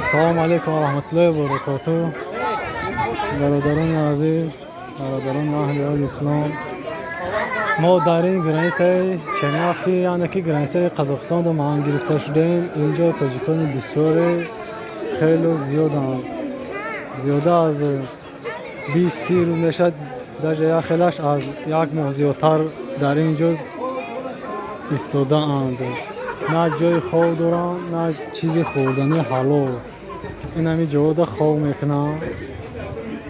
السلام علیکم و رحمت الله و برکاته. برادران عزیز، برادران اهل اسلام، ما در این گرانسه چنافی یعنی که گرانسه قزاقستان رو مان گرفته شدیم. اینجا تاجیکان بسیار خیلی زیاده از 20 روز نشد در یک خیلیش از یک ماه زیادتر در اینجا ایستاده اند. نه جای خواب دارن نه چیزی خوردنی حلال. این همی جواد خواب میکنن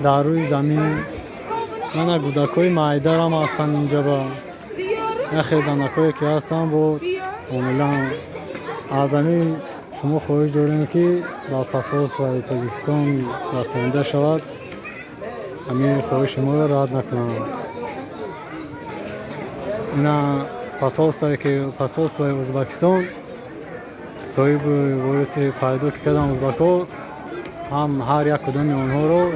در روی زمین. من گودکای معده هم هستن اینجا با خیزنکایی که هستن با کاملا از همین شما خواهش داریم که با پاسپورت و تاجیکستان رسانده شود. همین خواهش شما را رد نکنم. اینا پاسپورت و ازبکستان صاحب وارث پیدا کردن ازبک‌ها هم هر یک کدام آنها رو 50-60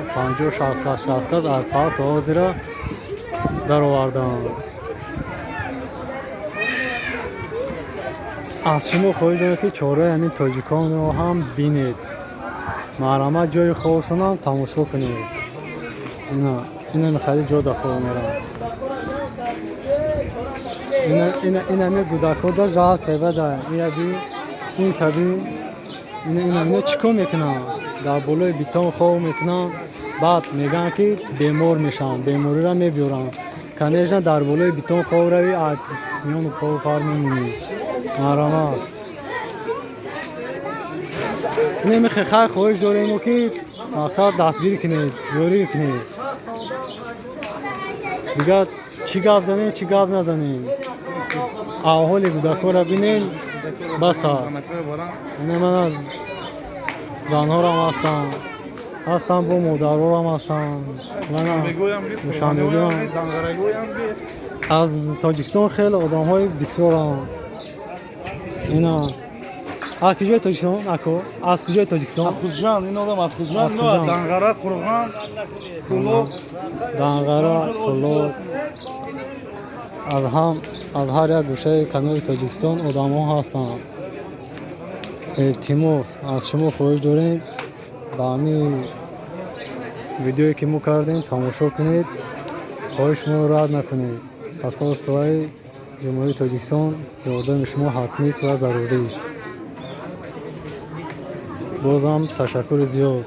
کس از ساعت حاضر در آوردن. از شما خواهش دارم که چهره همین تاجیکان رو هم بینید. مرامت جای خواستن هم تماشا کنید. اینا میخواهی جا داخل میرم. این همین گودکا در جا قیبه داره. این شبیه اینا چیکار میکنن؟ در بالای بیتان خواب میکنن. بعد میگن که بیمار میشن، بیماری را میبیارن. کنیشن در بالای بیتان خواب روی میان خواب پار میمونی. مرامت نمیخواه خیلی خواهش داریم که مقصد دستگیری کنید، یاری کنید. دیگه چی گفت زنید چی گفت نزنید. احوال گودکا را بینید بس هست. من از زنها را هم هستم با مادرها را هم هستم. از تاجیکستان خیلی آدم های بسیار هم. اینا از کجای تاجیکستان؟ از کجای تاجیکستان؟ از خودجان. این آدم از خودجان. دنغره، قرغان، قلوب. دنغره، قلوب. از هر یک گوشه کنار تاجیکستان آدم ها هستن. التماس از شما خواهش داریم با همین ویدیویی که ما کردیم تماشا کنید. خواهش ما رد نکنید. اساس توی جمهوری تاجیکستان یاردم شما حتمی است و ضروری است. بازم تشکر زیاد.